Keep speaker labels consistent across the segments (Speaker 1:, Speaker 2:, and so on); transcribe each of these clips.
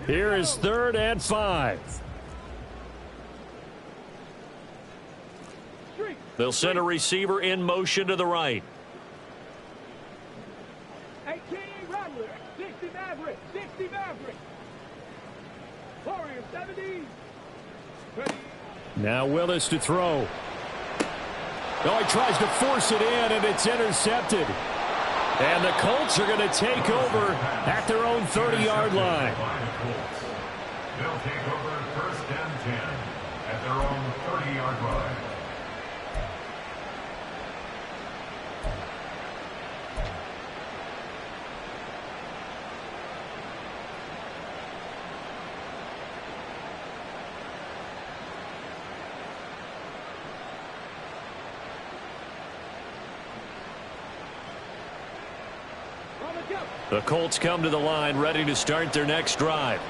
Speaker 1: Here is 3rd and 5. They'll send a receiver in motion to the right.
Speaker 2: 18 Rattler, 60 Maverick, 60 Maverick. Warrior 70.
Speaker 1: Now Willis to throw. Oh, he tries to force it in, and it's intercepted. And the Colts are going to take over at their own 30-yard line.
Speaker 3: They'll take over 1st and 10 at their own 30-yard line.
Speaker 1: The Colts come to the line ready to start their next drive.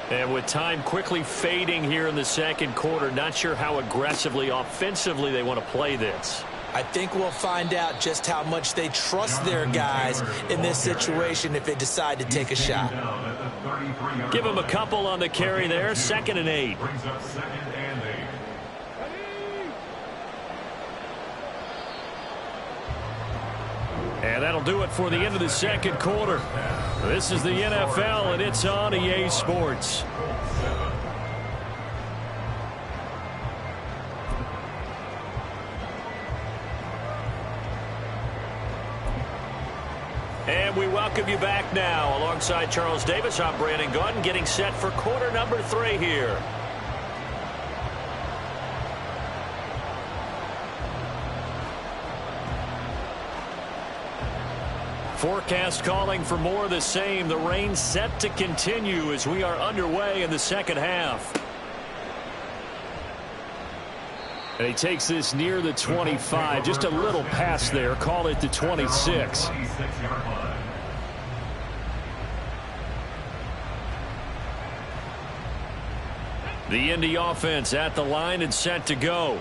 Speaker 1: And with time quickly fading here in the 2nd quarter, not sure how aggressively, offensively they want to play this.
Speaker 4: I think we'll find out just how much they trust their guys in this situation if they decide to take a shot.
Speaker 1: Give them a couple on the carry there. 2nd and 8.
Speaker 3: Brings up 2nd and 8.
Speaker 1: And that'll do it for the end of the 2nd quarter. This is the NFL, and it's on EA Sports. And we welcome you back now. Alongside Charles Davis, I'm Brandon Gunn, getting set for quarter number 3 here. Forecast calling for more of the same. The rain set to continue as we are underway in the 2nd half. And he takes this near the 25. Just a little pass there. Call it the 26. The Indy offense at the line and set to go.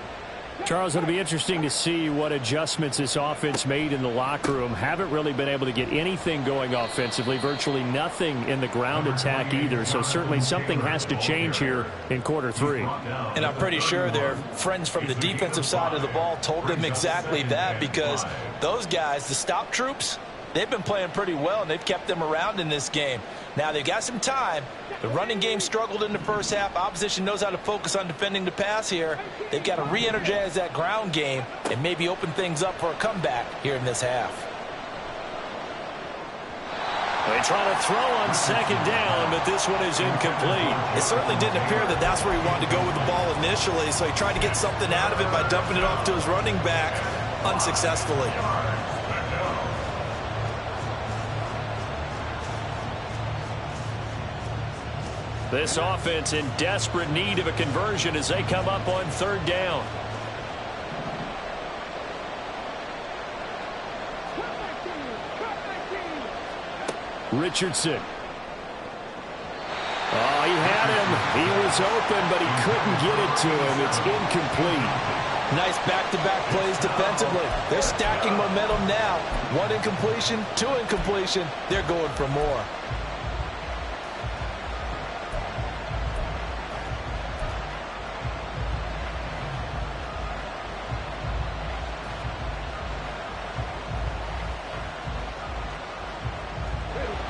Speaker 1: Charles, it'll be interesting to see what adjustments this offense made in the locker room. Haven't really been able to get anything going offensively, virtually nothing in the ground attack either. So certainly something has to change here in quarter 3.
Speaker 4: And I'm pretty sure their friends from the defensive side of the ball told them exactly that, because those guys, the stop troops, they've been playing pretty well, and they've kept them around in this game. Now, they've got some time. The running game struggled in the first half. Opposition knows how to focus on defending the pass here. They've got to re-energize that ground game and maybe open things up for a comeback here in this half.
Speaker 1: They try to throw on 2nd down, but this one is incomplete.
Speaker 4: It certainly didn't appear that that's where he wanted to go with the ball initially, so he tried to get something out of it by dumping it off to his running back unsuccessfully.
Speaker 1: This offense in desperate need of a conversion as they come up on 3rd down. Richardson. Oh, he had him. He was open, but he couldn't get it to him. It's incomplete.
Speaker 4: Nice back-to-back plays defensively. They're stacking momentum now. 1 incompletion, 2 incompletion. They're going for more.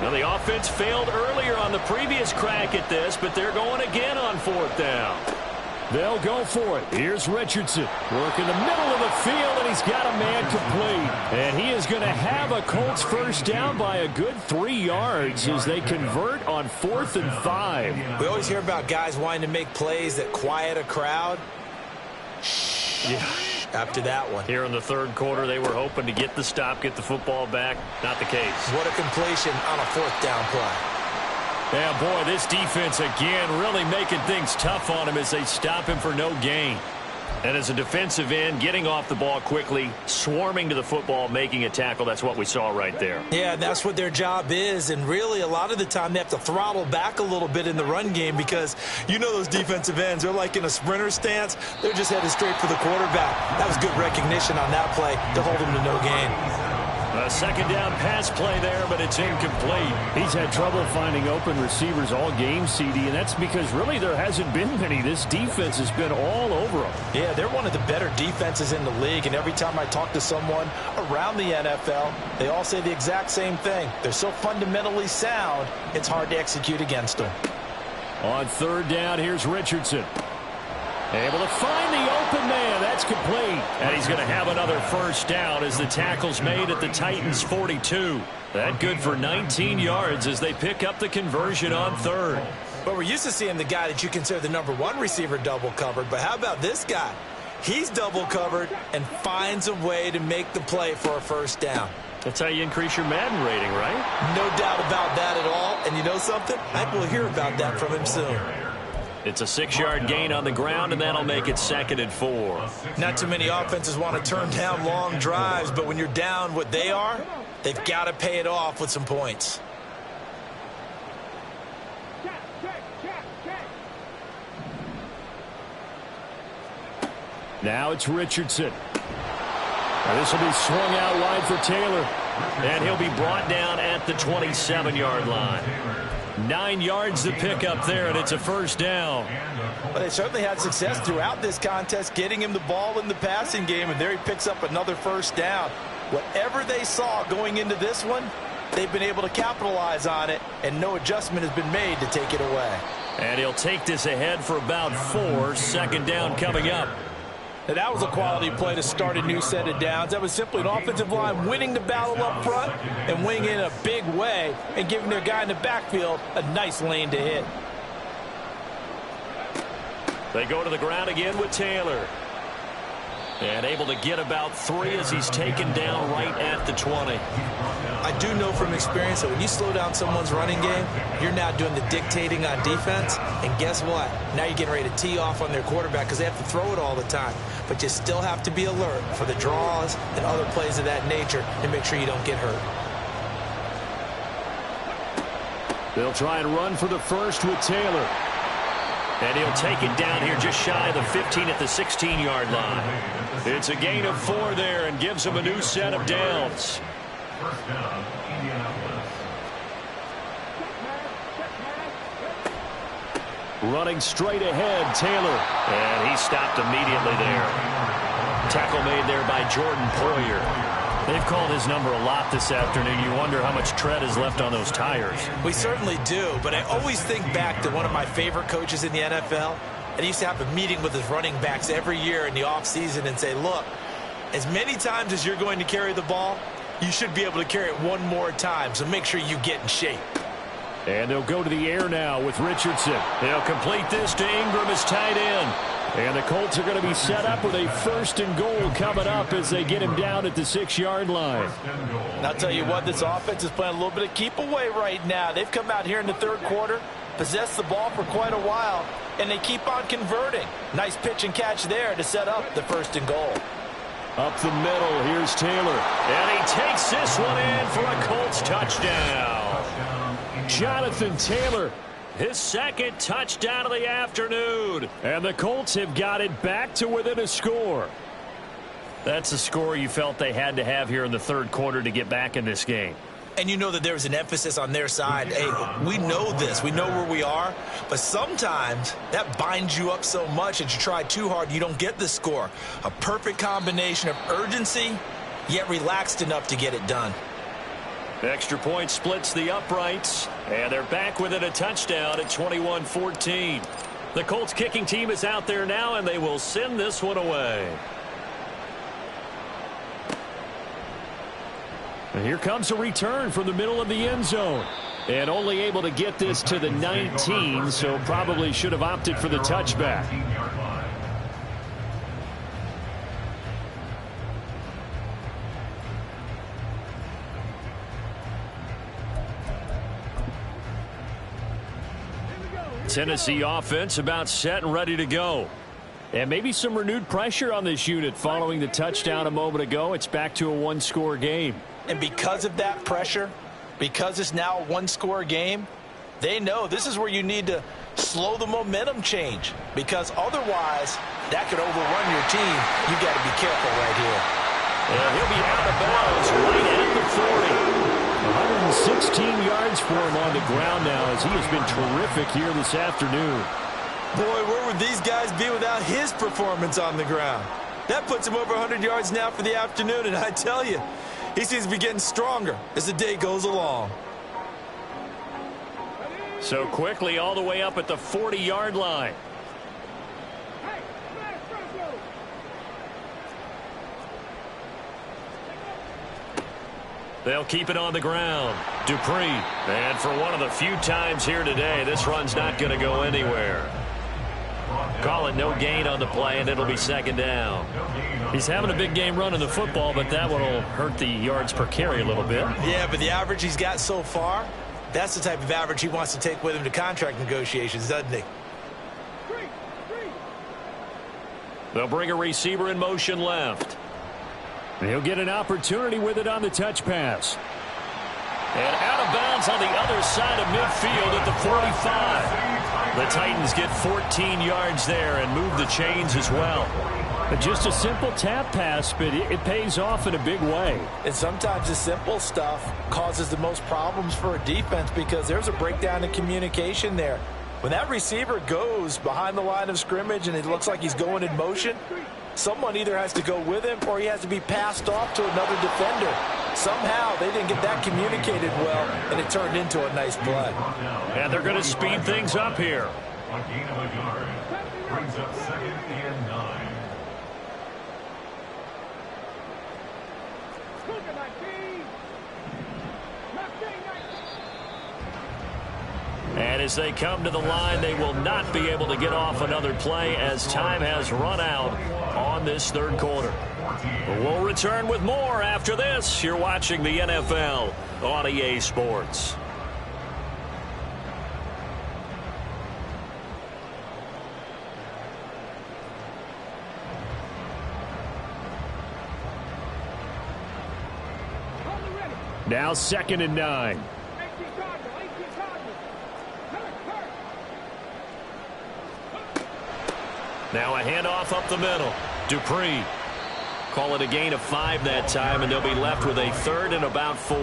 Speaker 1: Well, the offense failed earlier on the previous crack at this, but they're going again on 4th down. They'll go for it. Here's Richardson. Working the middle of the field, and he's got a man complete. And he is going to have a Colts 1st down by a good 3 yards as they convert on 4th and 5.
Speaker 4: We always hear about guys wanting to make plays that quiet a crowd.
Speaker 1: Yeah.
Speaker 4: After that one.
Speaker 1: Here in the 3rd quarter, they were hoping to get the stop, get the football back. Not the case.
Speaker 4: What a completion on a 4th down play.
Speaker 1: Yeah, boy, this defense again really making things tough on him as they stop him for no gain. And as a defensive end, getting off the ball quickly, swarming to the football, making a tackle, that's what we saw right there.
Speaker 4: Yeah, that's what their job is, and really a lot of the time they have to throttle back a little bit in the run game because you know those defensive ends, they're like in a sprinter stance. They're just headed straight for the quarterback. That was good recognition on that play to hold him to no gain.
Speaker 1: A second down pass play there, but it's incomplete. He's had trouble finding open receivers all game, CD, and that's because really there hasn't been many. This defense has been all over them.
Speaker 4: Yeah, they're one of the better defenses in the league, and every time I talk to someone around the NFL, they all say the exact same thing. They're so fundamentally sound, it's hard to execute against them.
Speaker 1: On third down, here's Richardson. Able to find the open man. That's complete. And he's going to have another first down as the tackle's made at the Titans' 42. That good for 19 yards as they pick up the conversion on third.
Speaker 4: But we're used to seeing the guy that you consider the #1 receiver double covered. But how about this guy? He's double covered and finds a way to make the play for a first down.
Speaker 1: That's how you increase your Madden rating, right?
Speaker 4: No doubt about that at all. And you know something? I think we'll hear about that from him soon.
Speaker 1: It's a 6-yard gain on the ground, and that'll make it 2nd and 4.
Speaker 4: Not too many offenses want to turn down long drives, but when you're down what they are, they've got to pay it off with some points.
Speaker 1: Now it's Richardson. Now this will be swung out wide for Taylor, and he'll be brought down at the 27-yard line. 9 yards to pick up there, and it's a first down.
Speaker 4: Well, they certainly had success throughout this contest, getting him the ball in the passing game, and there he picks up another first down. Whatever they saw going into this one, they've been able to capitalize on it, and no adjustment has been made to take it away.
Speaker 1: And he'll take this ahead for about 4. Second down coming up.
Speaker 4: Now, that was a quality play to start a new set of downs. That was simply an offensive line winning the battle up front and winning in a big way and giving their guy in the backfield a nice lane to hit.
Speaker 1: They go to the ground again with Taylor. And able to get about 3 as he's taken down right at the 20.
Speaker 4: I do know from experience that when you slow down someone's running game, you're now doing the dictating on defense. And guess what? Now you're getting ready to tee off on their quarterback because they have to throw it all the time. But you still have to be alert for the draws and other plays of that nature to make sure you don't get hurt.
Speaker 1: They'll try and run for the first with Taylor. And he'll take it down here just shy of the 15 at the 16-yard line. It's a gain of 4 there and gives him a new set of downs.
Speaker 3: First down, Indianapolis.
Speaker 1: Running straight ahead, Taylor. And he stopped immediately there. Tackle made there by Jordan Poyer. They've called his number a lot this afternoon. You wonder how much tread is left on those tires.
Speaker 4: We certainly do, but I always think back to one of my favorite coaches in the NFL. And he used to have a meeting with his running backs every year in the offseason and say, look, as many times as you're going to carry the ball, you should be able to carry it one more time, so make sure you get in shape.
Speaker 1: And they'll go to the air now with Richardson. They'll complete this to Ingram as tight end. And the Colts are going to be set up with a 1st and goal coming up as they get him down at the 6-yard line.
Speaker 4: And I'll tell you what, this offense is playing a little bit of keep away right now. They've come out here in the third quarter, possessed the ball for quite a while, and they keep on converting. Nice pitch and catch there to set up the 1st and goal.
Speaker 1: Up the middle, here's Taylor. And he takes this one in for a Colts touchdown. Jonathan Taylor, his 2nd touchdown of the afternoon. And the Colts have got it back to within a score. That's a score you felt they had to have here in the third quarter to get back in this game.
Speaker 4: And you know that there was an emphasis on their side. Hey, we know this. We know where we are. But sometimes that binds you up so much that you try too hard, you don't get the score. A perfect combination of urgency, yet relaxed enough to get it done.
Speaker 1: Extra point splits the uprights. And they're back within a touchdown at 21-14. The Colts kicking team is out there now, and they will send this one away. And here comes a return from the middle of the end zone. And only able to get this to the 19, so probably should have opted for the touchback. Tennessee offense about set and ready to go. And maybe some renewed pressure on this unit following the touchdown a moment ago. It's back to a 1-score game.
Speaker 4: And because of that pressure, because it's now a 1-score game, they know this is where you need to slow the momentum change. Because otherwise, that could overrun your team. You've got to be careful right here.
Speaker 1: And he'll be out of bounds right at the 16 yards for him on the ground now, as he has been terrific here this afternoon.
Speaker 4: Boy, where would these guys be without his performance on the ground? That puts him over 100 yards now for the afternoon, and I tell you, he seems to be getting stronger as the day goes along.
Speaker 1: So quickly all the way up at the 40-yard line. They'll keep it on the ground. Dupree. And for one of the few times here today, this run's not going to go anywhere. Call it no gain on the play, and it'll be second down. He's having a big game running the football, but that one will hurt the yards per carry a little bit.
Speaker 4: Yeah, but the average he's got so far, that's the type of average he wants to take with him to contract negotiations, doesn't he?
Speaker 1: They'll bring a receiver in motion left. He'll get an opportunity with it on the touch pass. And out of bounds on the other side of midfield at the 45. The Titans get 14 yards there and move the chains as well. But just a simple tap pass, but it pays off in a big way.
Speaker 4: And sometimes the simple stuff causes the most problems for a defense because there's a breakdown in communication there. When that receiver goes behind the line of scrimmage and it looks like he's going in motion, someone either has to go with him or he has to be passed off to another defender. Somehow they didn't get that communicated well, and it turned into a nice play.
Speaker 1: And they're going to speed things up here.
Speaker 3: A gain of a yard. Brings up 2nd and 9.
Speaker 1: And as they come to the line, they will not be able to get off another play as time has run out on this third quarter. We'll return with more after this. You're watching the NFL on EA Sports. Now 2nd and 9. Now a handoff up the middle. Dupree. Call it a gain of 5 that time, and they'll be left with a 3rd and about 4.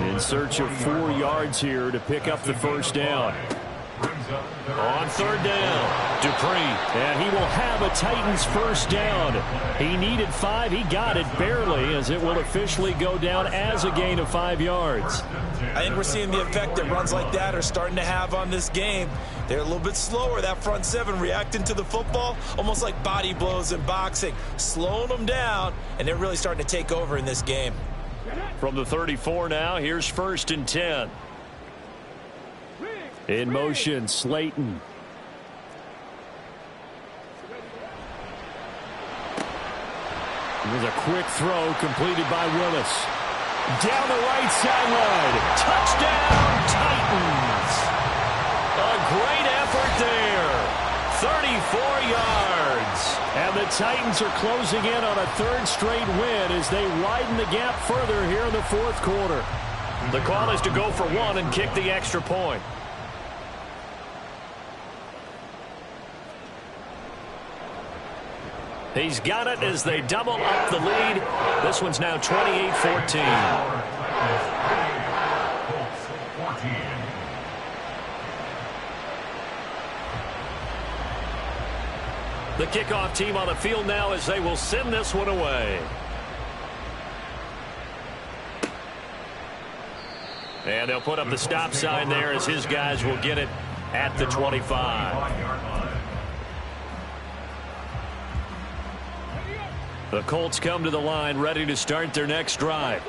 Speaker 1: In search of 4 yards here to pick up the first down. On 3rd down, Dupree, and he will have a Titans first down. He needed 5. He got it barely, as it will officially go down as a gain of 5 yards.
Speaker 4: I think we're seeing the effect that runs like that are starting to have on this game. They're a little bit slower, that front 7, reacting to the football, almost like body blows in boxing, slowing them down, and they're really starting to take over in this game.
Speaker 1: From the 34 now, here's 1st and 10. In motion, Slayton. With a quick throw completed by Willis. Down the right sideline. Touchdown, Titans. A great effort there. 34 yards. And the Titans are closing in on a 3rd straight win as they widen the gap further here in the 4th quarter. The call is to go for 1 and kick the extra point. He's got it as they double up the lead. This one's now 28-14. The kickoff team on the field now as they will send this one away. And they'll put up the stop sign there as his guys will get it at the 25. The Colts come to the line ready to start their next drive.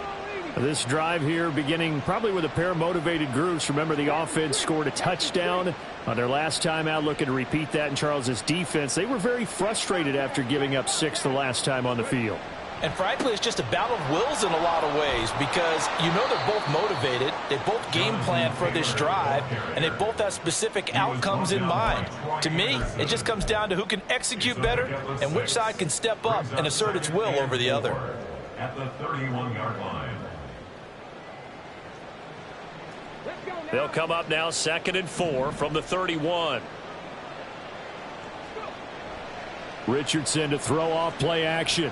Speaker 1: This drive here beginning probably with a pair of motivated groups. Remember, the offense scored a touchdown on their last time out, looking to repeat that in Charles's defense. They were very frustrated after giving up 6 the last time on the field.
Speaker 4: And frankly, it's just a battle of wills in a lot of ways because you know they're both motivated, they both game plan for this drive, and they both have specific outcomes in mind. To me, it just comes down to who can execute better and which side can step up and assert its will over the other.
Speaker 3: At the 31-yard line.
Speaker 1: They'll come up now 2nd and 4 from the 31. Richardson to throw off play action.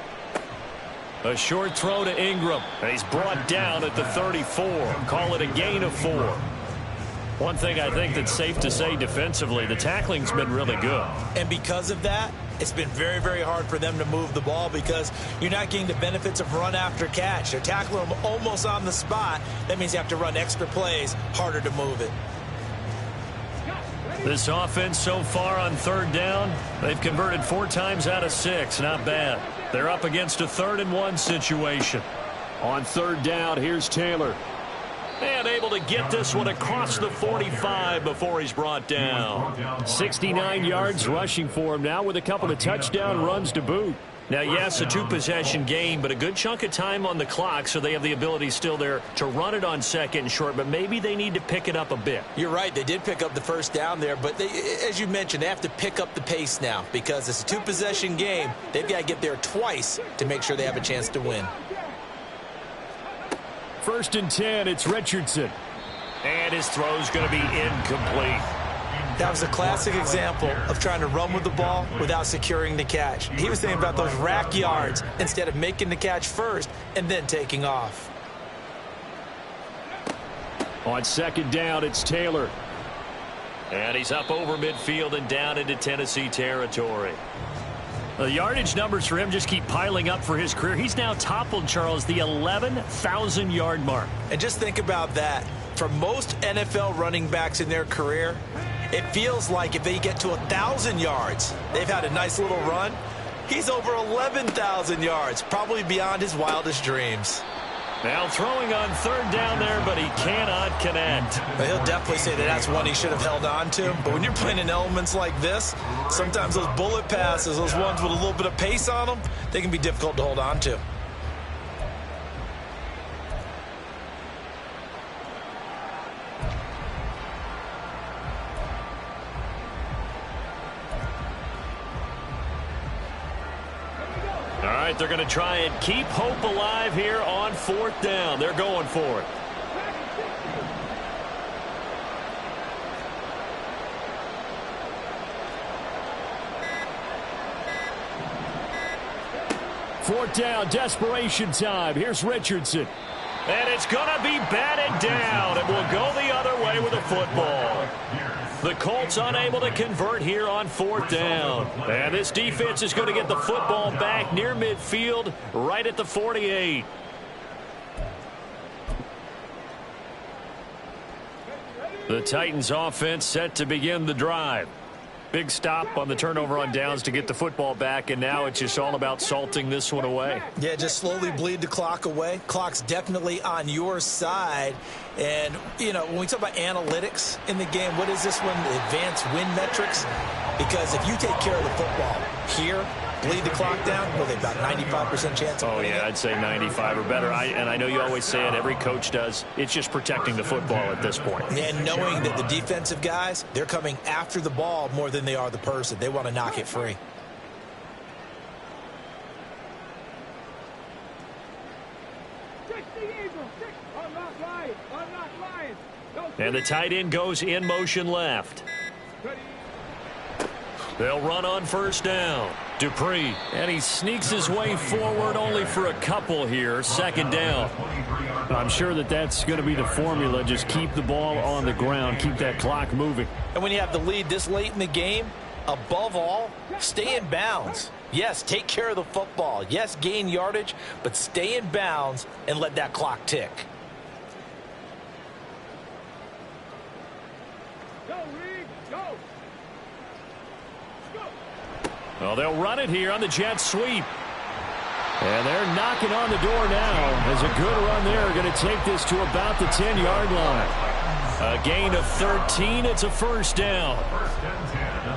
Speaker 1: A short throw to Ingram. And he's brought down at the 34. Call it a gain of 4. One thing I think that's safe to say defensively, the tackling's been really good.
Speaker 4: And because of that, it's been very, very hard for them to move the ball because you're not getting the benefits of run after catch. They're tackling them almost on the spot. That means you have to run extra plays, harder to move it.
Speaker 1: This offense so far on 3rd down, they've converted 4 times out of 6. Not bad. They're up against a 3rd-and-1 situation. On 3rd down, here's Taylor. And able to get this one across the 45 before he's brought down. 69 yards rushing for him now with a couple of touchdown runs to boot. Now, yes, a 2-possession game, but a good chunk of time on the clock, so they have the ability still there to run it on 2nd and short, but maybe they need to pick it up a bit.
Speaker 4: You're right. They did pick up the 1st down there, but as you mentioned, they have to pick up the pace now because it's a 2-possession game. They've got to get there twice to make sure they have a chance to win.
Speaker 1: 1st and 10, it's Richardson. And his throw's going to be incomplete.
Speaker 4: That was a classic example of trying to run with the ball without securing the catch. He was thinking about those rack yards instead of making the catch first and then taking off.
Speaker 1: On 2nd down, it's Taylor. And he's up over midfield and down into Tennessee territory. The yardage numbers for him just keep piling up for his career. He's now toppled, Charles, the 11,000-yard mark.
Speaker 4: And just think about that. For most NFL running backs in their career, it feels like if they get to 1,000 yards, they've had a nice little run. He's over 11,000 yards, probably beyond his wildest dreams.
Speaker 1: Now throwing on 3rd down there, but he cannot connect.
Speaker 4: But he'll definitely say that that's one he should have held on to. But when you're playing in elements like this, sometimes those bullet passes, those ones with a little bit of pace on them, they can be difficult to hold on to.
Speaker 1: All right, they're going to try and keep hope alive here on 4th down. They're going for it. Fourth down, desperation time. Here's Richardson. And it's going to be batted down. It will go the other way with a football. The Colts unable to convert here on 4th down. And this defense is going to get the football back near midfield, right at the 48. The Titans offense set to begin the drive. Big stop on the turnover on downs to get the football back, and now it's just all about salting this one away.
Speaker 4: Yeah, just slowly bleed the clock away. Clock's definitely on your side. And, you know, when we talk about analytics in the game, what is this one? Advanced win metrics? Because if you take care of the football here, bleed the clock down, well, they've got 95% chance of winning.
Speaker 1: Oh, yeah, I'd say 95 or better. And I know you always say it, every coach does. It's just protecting the football at this point.
Speaker 4: And knowing that the defensive guys, they're coming after the ball more than they are the person. They want to knock it free.
Speaker 1: And the tight end goes in motion left. They'll run on 1st down. Dupree, and he sneaks his way forward only for a couple here. 2nd down. I'm sure that's going to be the formula. Just keep the ball on the ground. Keep that clock moving.
Speaker 4: And when you have the lead this late in the game, above all, stay in bounds. Yes, take care of the football. Yes, gain yardage, but stay in bounds and let that clock tick.
Speaker 1: Well, they'll run it here on the jet sweep. And they're knocking on the door now. As a good run there, going to take this to about the 10-yard line. A gain of 13. It's a 1st down.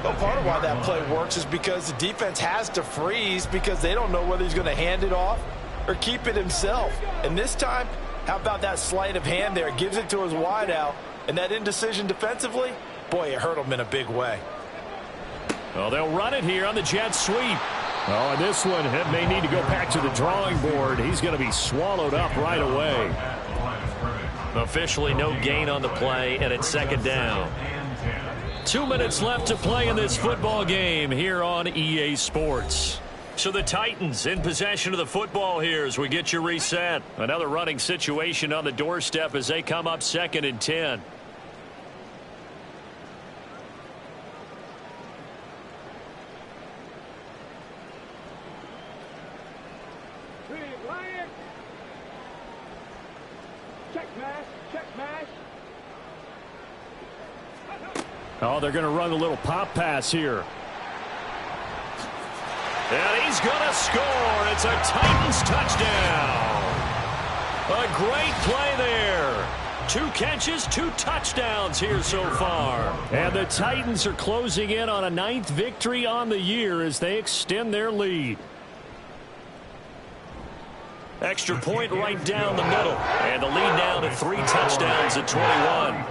Speaker 4: Well, part of why that play works is because the defense has to freeze because they don't know whether he's going to hand it off or keep it himself. And this time, how about that sleight of hand there? Gives it to his wideout. And that indecision defensively, boy, it hurt him in a big way.
Speaker 1: Well, they'll run it here on the jet sweep. Oh, and this one may need to go back to the drawing board. He's going to be swallowed up right away. Officially no gain on the play, and it's 2nd down. 2 minutes left to play in this football game here on EA Sports. So the Titans in possession of the football here as we get you reset. Another running situation on the doorstep as they come up 2nd and 10.
Speaker 2: Oh, they're going to run a little pop pass here.
Speaker 1: And he's going to score. It's a Titans touchdown. A great play there. 2 catches, 2 touchdowns here so far.
Speaker 2: And the Titans are closing in on a 9th victory on the year as they extend their lead.
Speaker 1: Extra point right down the middle. And the lead now to 3 touchdowns at 21.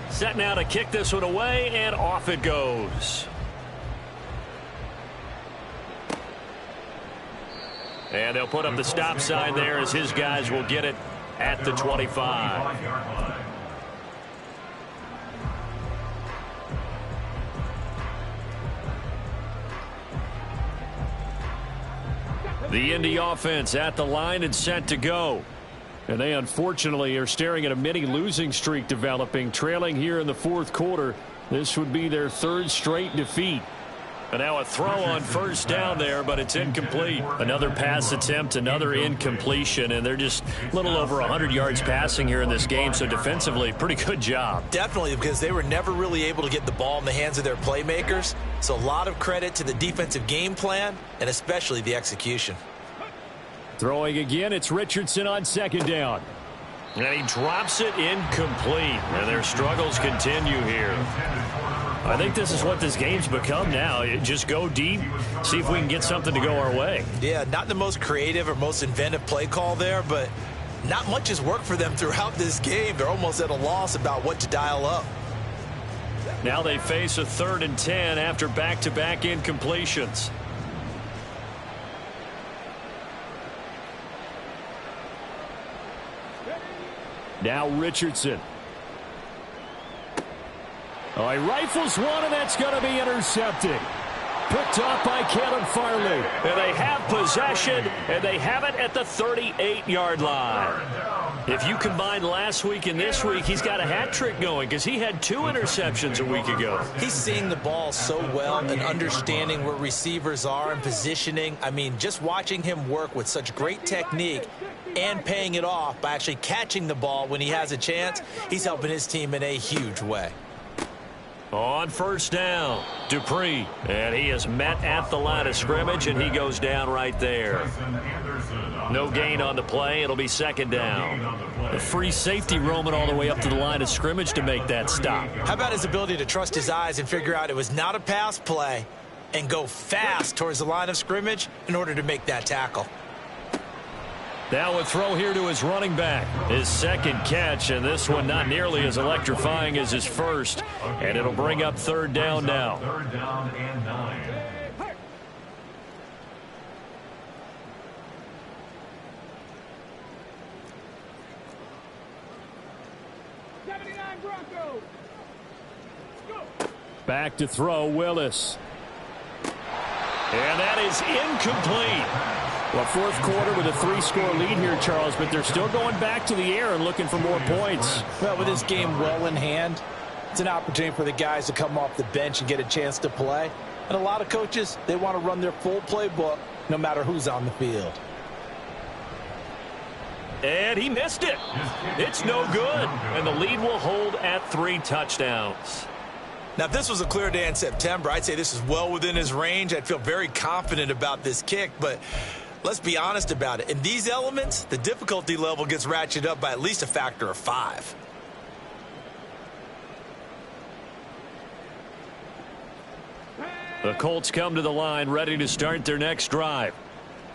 Speaker 1: Set now to kick this one away, and off it goes. And they'll put up the stop sign there as his guys will get it at the 25. The Indy offense at the line and set to go. And they unfortunately are staring at a mini losing streak developing, trailing here in the 4th quarter. This would be their 3rd straight defeat. And now a throw on 1st down there, but it's incomplete. Another pass attempt, another incompletion, and they're just a little over 100 yards passing here in this game, so defensively, pretty good job.
Speaker 4: Definitely, because they were never really able to get the ball in the hands of their playmakers. So a lot of credit to the defensive game plan, and especially the execution.
Speaker 2: Throwing again, it's Richardson on 2nd down.
Speaker 1: And he drops it incomplete. And their struggles continue here. I think this is what this game's become now. Just go deep, see if we can get something to go our way.
Speaker 4: Yeah, not the most creative or most inventive play call there, but not much has worked for them throughout this game. They're almost at a loss about what to dial up.
Speaker 1: Now they face a 3rd and 10 after back-to-back incompletions.
Speaker 2: Now Richardson. Oh, he rifles one, and that's going to be intercepted. Picked off by Caleb Farley.
Speaker 1: And they have possession, and they have it at the 38-yard line. If you combine last week and this week, he's got a hat trick going because he had 2 interceptions a week ago.
Speaker 4: He's seeing the ball so well and understanding where receivers are and positioning. I mean, just watching him work with such great technique and paying it off by actually catching the ball when he has a chance, he's helping his team in a huge way.
Speaker 1: On 1st down, Dupree, and he is met at the line of scrimmage, and he goes down right there. No gain on the play. It'll be 2nd down.
Speaker 2: A free safety roaming all the way up to the line of scrimmage to make that stop.
Speaker 4: How about his ability to trust his eyes and figure out it was not a pass play and go fast towards the line of scrimmage in order to make that tackle.
Speaker 1: Now a throw here to his running back. His 2nd catch, and this one not nearly as electrifying as his 1st. And it'll bring up 3rd down now.
Speaker 3: 3rd down and 9.
Speaker 2: Back to throw, Willis.
Speaker 1: And that is incomplete.
Speaker 2: Well, 4th quarter with a 3-score lead here, Charles, but they're still going back to the air and looking for more points.
Speaker 5: Well, with this game well in hand, it's an opportunity for the guys to come off the bench and get a chance to play. And a lot of coaches, they want to run their full playbook no matter who's on the field.
Speaker 1: And he missed it. It's no good. And the lead will hold at 3 touchdowns.
Speaker 4: Now, if this was a clear day in September, I'd say this is well within his range. I'd feel very confident about this kick, but let's be honest about it. In these elements, the difficulty level gets ratcheted up by at least a factor of 5.
Speaker 1: The Colts come to the line ready to start their next drive.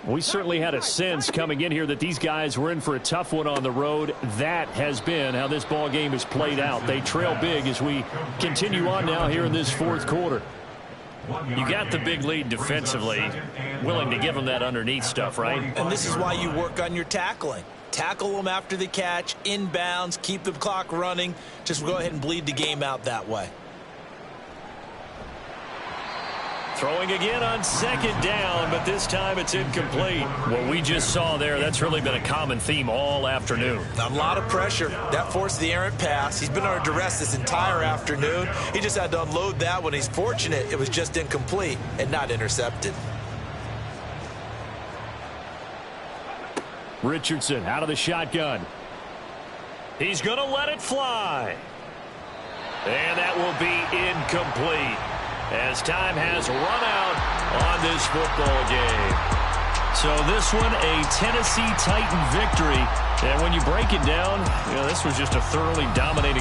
Speaker 2: We certainly had a sense coming in here that these guys were in for a tough one on the road. That has been how this ball game has played out. They trail big as we continue on now here in this 4th quarter.
Speaker 1: You got the big lead defensively, willing to give them that underneath stuff, right?
Speaker 4: And this is why you work on your tackling. Tackle them after the catch, inbounds, keep the clock running. Just go ahead and bleed the game out that way.
Speaker 2: Throwing again on second down, but this time it's incomplete. What we just saw there, that's really been a common theme all afternoon.
Speaker 4: A lot of pressure. That forced the errant pass. He's been under duress this entire afternoon. He just had to unload that one. He's fortunate it was just incomplete and not intercepted.
Speaker 2: Richardson out of the shotgun. He's going to let it fly. And that will be incomplete, as time has run out on this football game. So this one, a Tennessee Titan victory. And when you break it down, this was just a thoroughly dominating